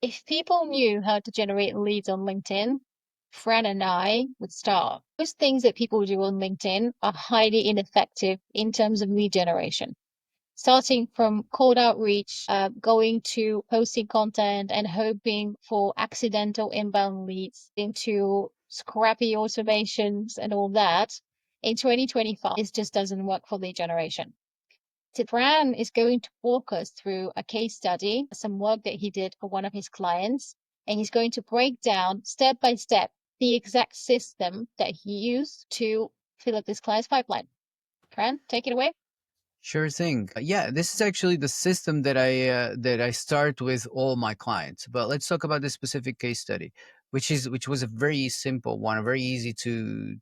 If people knew how to generate leads on LinkedIn, Fran and I would start. Most things that people do on LinkedIn are highly ineffective in terms of lead generation. Starting from cold outreach, going to posting content and hoping for accidental inbound leads into scrappy automations and all that. In 2025, it just doesn't work for lead generation. Fran is going to walk us through a case study, some work that he did for one of his clients, and he's going to break down step by step the exact system that he used to fill up this client's pipeline. Fran, take it away. Sure thing. Yeah, this is actually the system that I start with all my clients. But let's talk about this specific case study, which was a very simple one, very easy to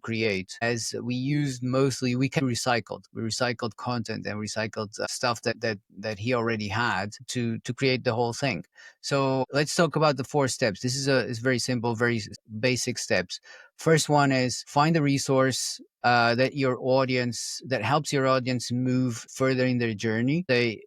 create. As we used mostly, we recycled content and recycled stuff that he already had to create the whole thing. So let's talk about the 4 steps. This is very simple, very basic steps. First one is find a resource that helps your audience move further in their journey.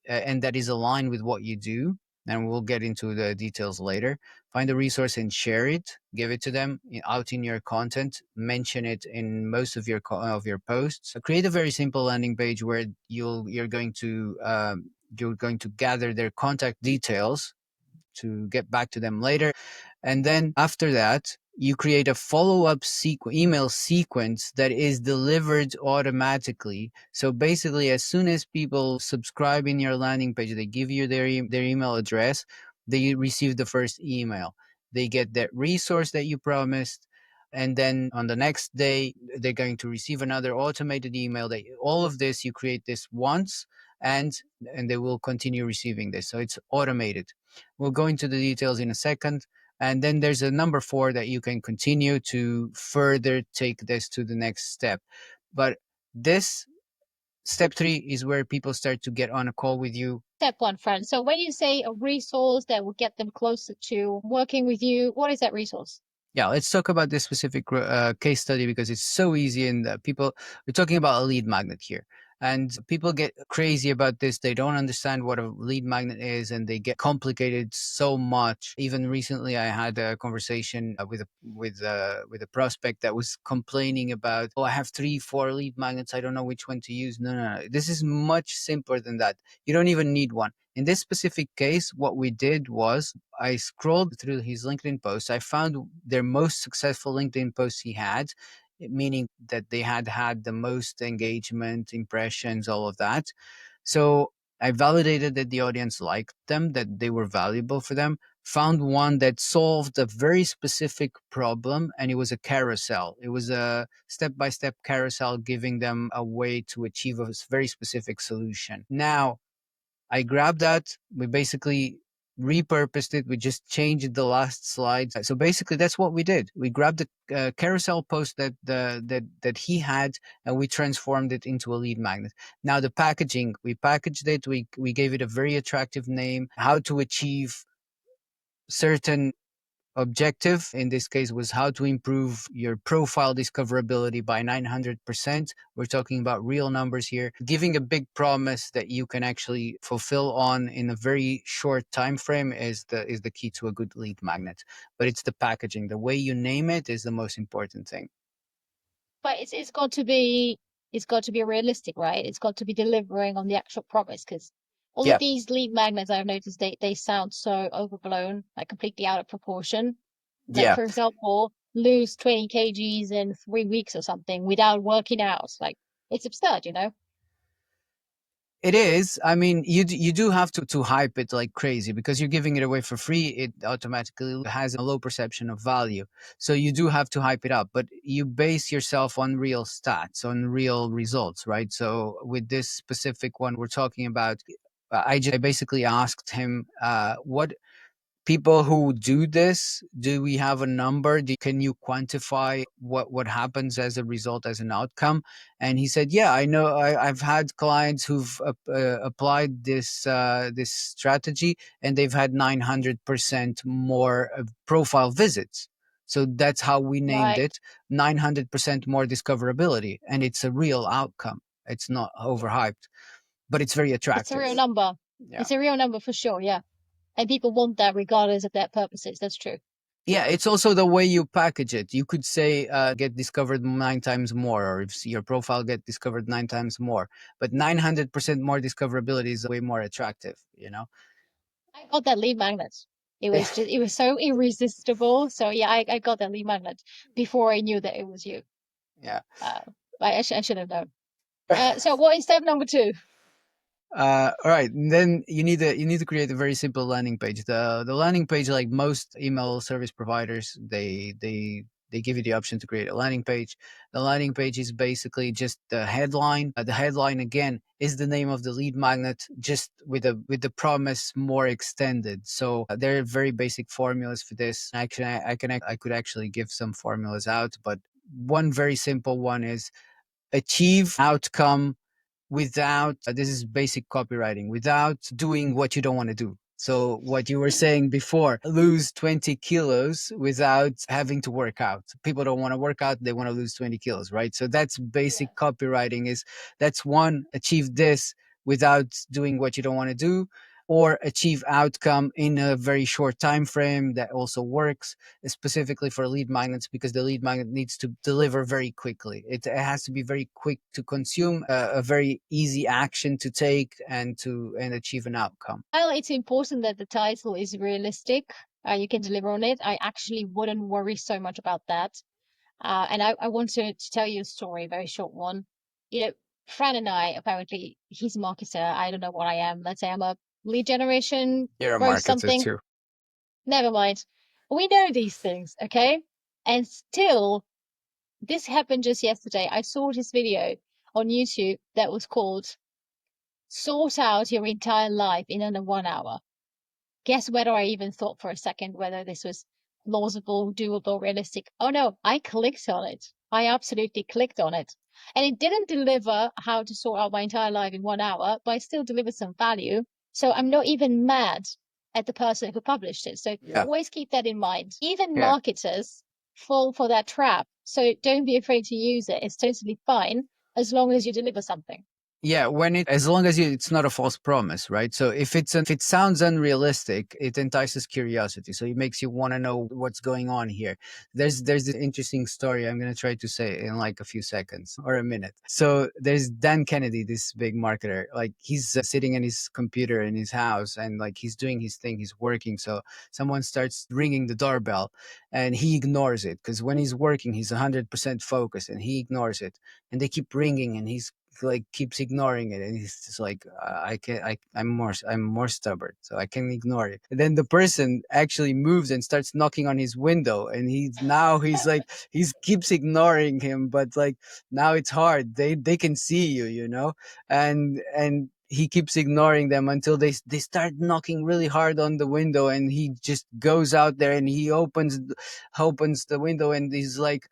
And that is aligned with what you do. And we'll get into the details later. Find a resource and share it. Give it to them out in your content. Mention it in most of your posts. So create a very simple landing page where you're going to gather their contact details to get back to them later. And then after that, you create a follow-up email sequence that is delivered automatically. So basically, as soon as people subscribe in your landing page, they give you their email address, they receive the first email. They get that resource that you promised. And then on the next day, they're going to receive another automated email. That all of this, you create this once, and they will continue receiving this. So it's automated. We'll go into the details in a second. And then there's a number 4 that you can continue to further take this to the next step. But this step 3 is where people start to get on a call with you. Step 1, Fran. So when you say a resource that will get them closer to working with you, what is that resource? Yeah, let's talk about this specific case study because it's so easy. And we're talking about a lead magnet here. And people get crazy about this. They don't understand what a lead magnet is, and they get complicated so much. Even recently, I had a conversation with a prospect that was complaining about, oh, I have 3, 4 lead magnets. I don't know which one to use. No. This is much simpler than that. You don't even need one. In this specific case, what we did was I scrolled through his LinkedIn posts. I found their most successful LinkedIn posts he had, meaning that they had the most engagement, impressions, all of that. So I validated that the audience liked them, that they were valuable for them, found one that solved a very specific problem, and it was a carousel. It was a step-by-step carousel giving them a way to achieve a very specific solution. Now, I grabbed that. We basically repurposed it. We just changed the last slide. So basically, that's what we did. We grabbed the carousel post that he had, and we transformed it into a lead magnet. Now the packaging, we packaged it. We gave it a very attractive name. How to achieve certain objective in this case was how to improve your profile discoverability by 900%. We're talking about real numbers here, giving a big promise that you can actually fulfill on in a very short time frame is the key to a good lead magnet. But it's the packaging, the way you name it is the most important thing. But it's got to be realistic, right? It's got to be delivering on the actual promise, because all Yeah. of these lead magnets I've noticed, they sound so overblown, like completely out of proportion. Like, Yeah. for example, lose 20 kgs in 3 weeks or something without working out. Like, it's absurd, you know? It is. I mean, you do have to hype it like crazy because you're giving it away for free. It automatically has a low perception of value. So you do have to hype it up, but you base yourself on real stats, on real results, right? So with this specific one we're talking about, I basically asked him, what people who do this, do we have a number? Can you quantify what happens as a result, as an outcome? And he said, yeah, I know. I've had clients who've applied this strategy, and they've had 900% more profile visits. So that's how we named Right. it, 900% more discoverability. And it's a real outcome. It's not overhyped, but it's very It's a attractive. real number. Yeah. It's a real number for sure, yeah. And people want that regardless of their purposes. That's true. Yeah, it's also the way you package it. You could say get discovered 9 times more, or if your profile get discovered 9 times more, but 900% more discoverability is way more attractive, you know? I got that lead magnet. It was so irresistible. So yeah, I got that lead magnet before I knew that it was you. Yeah. Uh, I should have known. So what is step number two? All right, and then you need to create a very simple landing page. The landing page, like most email service providers, they give you the option to create a landing page. The landing page is basically just the headline. The headline again is the name of the lead magnet, just with the promise more extended. So there are very basic formulas for this. Actually, I could actually give some formulas out, but one very simple one is achieve outcome without this is basic copywriting, without doing what you don't want to do. So what you were saying before, lose 20 kilos without having to work out. People don't want to work out, they want to lose 20 kilos, right? So that's Yeah. basic copywriting. Is That's one, achieve this without doing what you don't want to do, or achieve outcome in a very short time frame. That also works specifically for lead magnets, because the lead magnet needs to deliver very quickly. It has to be very quick to consume, a very easy action to take, and achieve an outcome. While it's important that the title is realistic, you can deliver on it. I actually wouldn't worry so much about that. And I want to tell you a story, a very short one. You know, Fran and I, apparently, he's a marketer. I don't know what I am. Let's say I'm a lead generation, You're a growth marketer something. too. Never mind. We know these things, okay? And still, this happened just yesterday. I saw this video on YouTube that was called Sort Out Your Entire Life in Under 1 Hour. Guess whether I even thought for a second whether this was plausible, doable, realistic. Oh no, I clicked on it. I absolutely clicked on it. And it didn't deliver how to sort out my entire life in 1 hour, but I still delivered some value. So I'm not even mad at the person who published it. So Yeah. always keep that in mind. Even Yeah. marketers fall for that trap. So don't be afraid to use it. It's totally fine as long as you deliver something. Yeah, when it as long as it's not a false promise, right? So if it sounds unrealistic, it entices curiosity. So it makes you want to know what's going on here. There's this interesting story I'm going to try to say in like a few seconds or a minute. So there's Dan Kennedy, this big marketer. Like he's sitting in his computer in his house, and like he's doing his thing, he's working. So someone starts ringing the doorbell, and he ignores it, because when he's working, he's 100% focused, and he ignores it, and they keep ringing, and he's like keeps ignoring it, and he's just like, I can I'm more stubborn, so I can ignore it. And then the person actually moves and starts knocking on his window, and he's like, he keeps ignoring him, but like now it's hard, they can see you, you know. And he keeps ignoring them until they start knocking really hard on the window, and he just goes out there, and he opens the window, and he's like,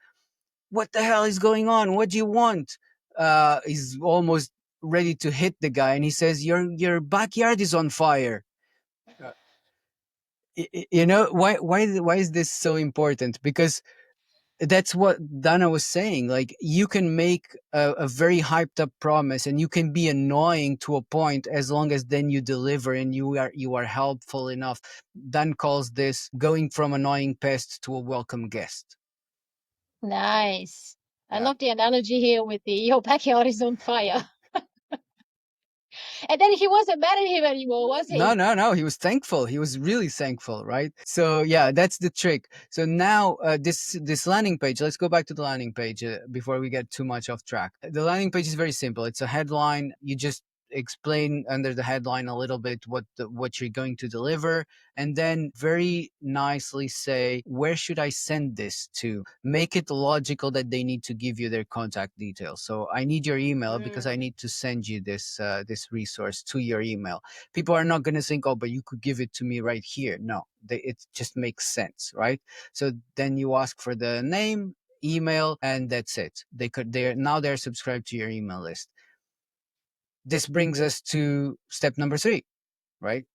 what the hell is going on? What do you want? He's almost ready to hit the guy, and he says, your backyard is on fire. Uh, you know why is this so important? Because that's what Dana was saying. Like you can make a very hyped up promise, and you can be annoying to a point, as long as then you deliver and you are helpful enough. Dan calls this going from annoying pest to a welcome guest. Nice. I Yeah. love the analogy here with the your backyard is on fire. And then he wasn't mad at him anymore, was No, he? no, no. He was thankful. He was really thankful, right? So yeah, that's the trick. So now this landing page. Let's go back to the landing page before we get too much off track. The landing page is very simple. It's a headline. You just explain under the headline a little bit what you're going to deliver, and then very nicely say, where should I send this to? Make it logical that they need to give you their contact details. So I need your email, because I Mm. need to send you this resource to your email. People are not going to think, oh, but you could give it to me right here. No, it just makes sense, right? So then you ask for the name, email, and that's it. They're subscribed to your email list. This brings us to step number 3, right?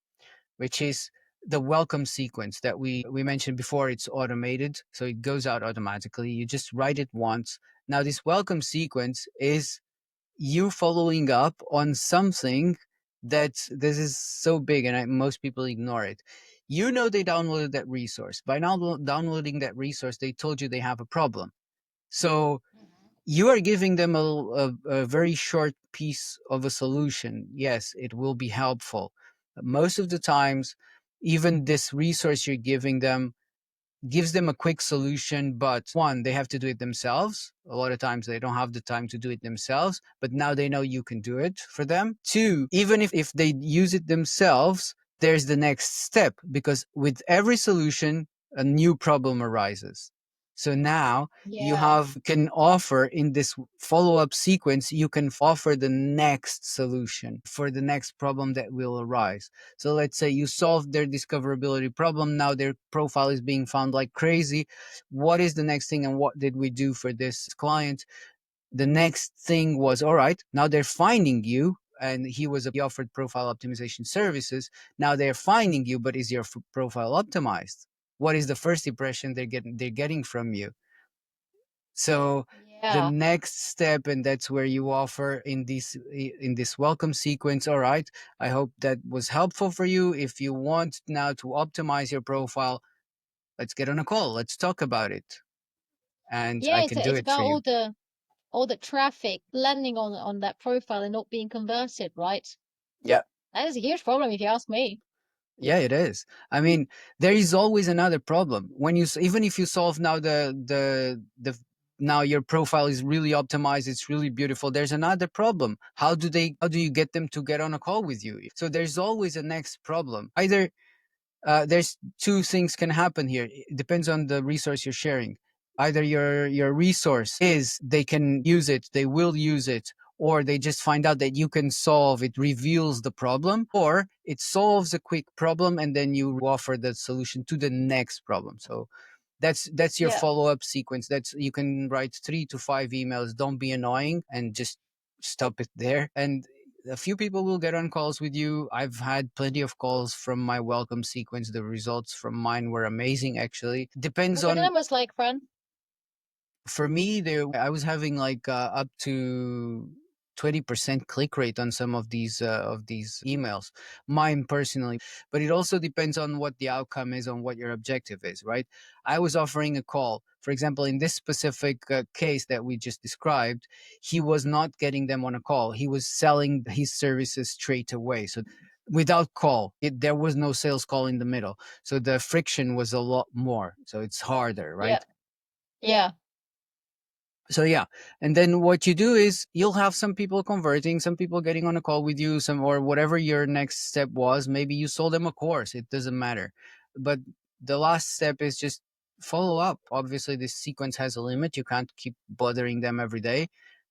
Which is the welcome sequence that we mentioned before. It's automated, so it goes out automatically. You just write it once. Now this welcome sequence is you following up on something that this is so big, and most people ignore it. You know, they downloaded that resource. By now downloading that resource, they told you they have a problem. So you are giving them a very short piece of a solution. Yes, it will be helpful. Most of the times, even this resource you're giving them gives them a quick solution, but one, they have to do it themselves. A lot of times they don't have the time to do it themselves, but now they know you can do it for them. Two, even if they use it themselves, there's the next step, because with every solution a new problem arises. So now you Yeah. have can offer in this follow-up sequence, you can offer the next solution for the next problem that will arise. So let's say you solved their discoverability problem. Now their profile is being found like crazy. What is the next thing, and what did we do for this client? The next thing was, all right, now they're finding you. And he offered profile optimization services. Now they're finding you, but is your profile optimized? What is the first impression they're getting from you? So the Yeah. next step, and that's where you offer in this welcome sequence. All right, I hope that was helpful for you. If you want now to optimize your profile, let's get on a call, let's talk about it, and Yeah, I it's can do it's it for about you. all the traffic landing on that profile and not being converted, right? Yeah. That is a huge problem if you ask me. Yeah, it is. I mean, there is always another problem when even if you solve now the now your profile is really optimized, it's really beautiful, there's another problem. How do you get them to get on a call with you? So there's always a next problem. Either there's two things can happen here. It depends on the resource you're sharing. Either your resource is they can use it, they will use it, or they just find out that you can solve it, reveals the problem, or it solves a quick problem and then you offer the solution to the next problem. So that's your Yeah. follow-up sequence. That's You can write 3 to 5 emails. Don't be annoying and just stop it there. And a few people will get on calls with you. I've had plenty of calls from my welcome sequence. The results from mine were amazing, actually. Depends What were the on, numbers like, Fran? for me, I was having like up to 20% click rate on some of these emails, mine personally. But it also depends on what the outcome is, on what your objective is, right? I was offering a call, for example, in this specific case that we just described. He was not getting them on a call, he was selling his services straight away. So without call, there was no sales call in the middle, so the friction was a lot more, so it's harder, Yeah. right? Yeah. So yeah, and then what you do is you'll have some people converting, some people getting on a call with you, some, or whatever your next step was. Maybe you sold them a course, it doesn't matter. But the last step is just follow up. Obviously this sequence has a limit, you can't keep bothering them every day,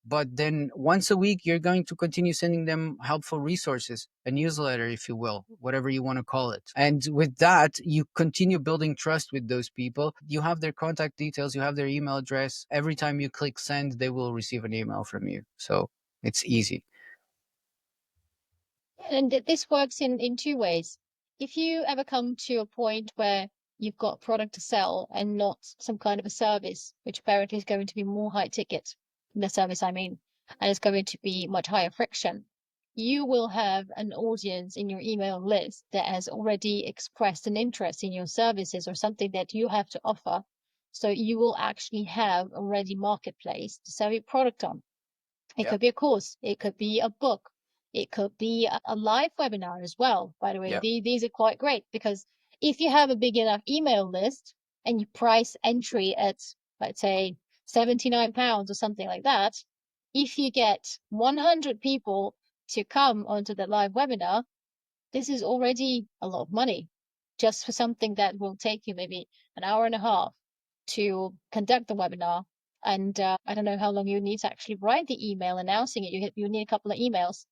but then once a week you're going to continue sending them helpful resources, a newsletter, if you will, whatever you want to call it. And with that, you continue building trust with those people. You have their contact details, you have their email address. Every time you click send, they will receive an email from you. So it's easy. And this works in two ways. If you ever come to a point where you've got a product to sell and not some kind of a service, which apparently is going to be more high ticket, the service I mean, and it's going to be much higher friction, you will have an audience in your email list that has already expressed an interest in your services or something that you have to offer. So you will actually have a ready marketplace to sell your product on. It Yep. could be a course, it could be a book, it could be a live webinar as well. By the way, Yep. these are quite great because if you have a big enough email list and you price entry at, let's say, £79 or something like that, if you get 100 people to come onto the live webinar, this is already a lot of money just for something that will take you maybe an hour and a half to conduct the webinar. And I don't know how long you need to actually write the email announcing it. You need a couple of emails.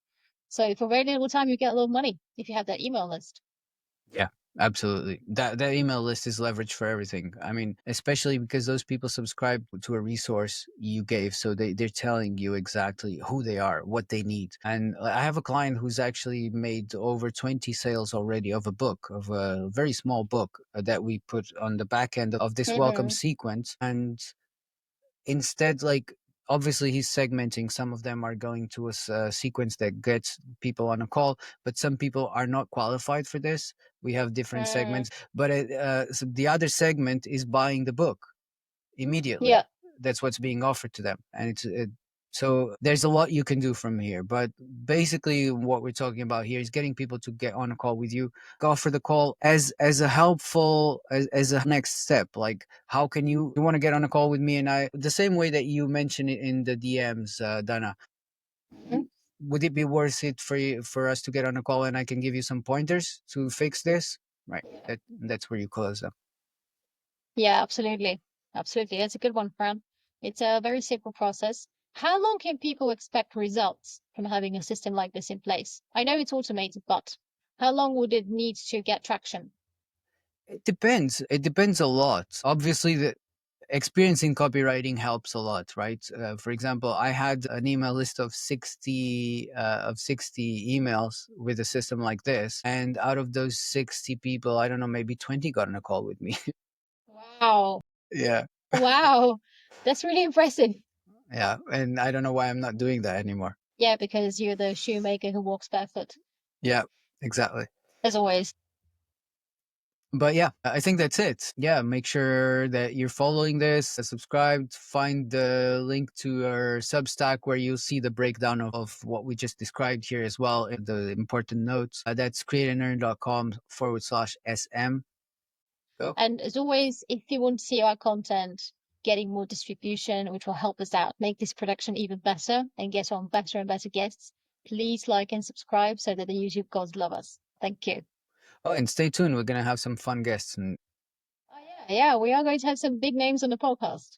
So for very little time, you get a lot of money if you have that email list. Yeah, absolutely. That email list is leverage for everything. I mean, especially because those people subscribe to a resource you gave, so they're telling you exactly who they are, what they need. And I have a client who's actually made over 20 sales already of a book, of a very small book that we put on the back end of this welcome Mm-hmm. sequence. And instead, like, obviously he's segmenting. Some of them are going to a sequence that gets people on a call, but some people are not qualified for this. We have different Mm, segments, but so the other segment is buying the book immediately. yeah. That's what's being offered to them, and so there's a lot you can do from here. But basically, what we're talking about here is getting people to get on a call with you, offer the call as a helpful as a next step. Like, how can you want to get on a call with me and I the same way that you mentioned it in the DMs, Dana? Mhm. Would it be worth it for you for us to get on a call and I can give you some pointers to fix this? Right. That's where you close them. Yeah, absolutely. Absolutely. That's a good one, Fran. It's a very simple process. How long can people expect results from having a system like this in place? I know it's automated, but how long would it need to get traction? It depends. It depends a lot. Obviously, the experience in copywriting helps a lot, right? For example, I had an email list of 60 emails with a system like this, and out of those 60 people, I don't know, maybe 20 got on a call with me. Wow. Yeah, Wow. That's really impressive. yeah, and I don't know why I'm not doing that anymore. Yeah, because you're the shoemaker who walks barefoot, Yeah, exactly. as always. But yeah, I think that's it. Yeah, make sure that you're following this, subscribed, find the link to our Substack where you'll see the breakdown of what we just described here as well, in the important notes. That's createandearn.com/SM. Go. And as always, if you want to see our content getting more distribution, which will help us out, make this production even better and get on better and better guests, please like and subscribe so that the YouTube gods love us. Thank you. Oh, and stay tuned. We're going to have some fun guests. And Oh, yeah. Yeah, we are going to have some big names on the podcast.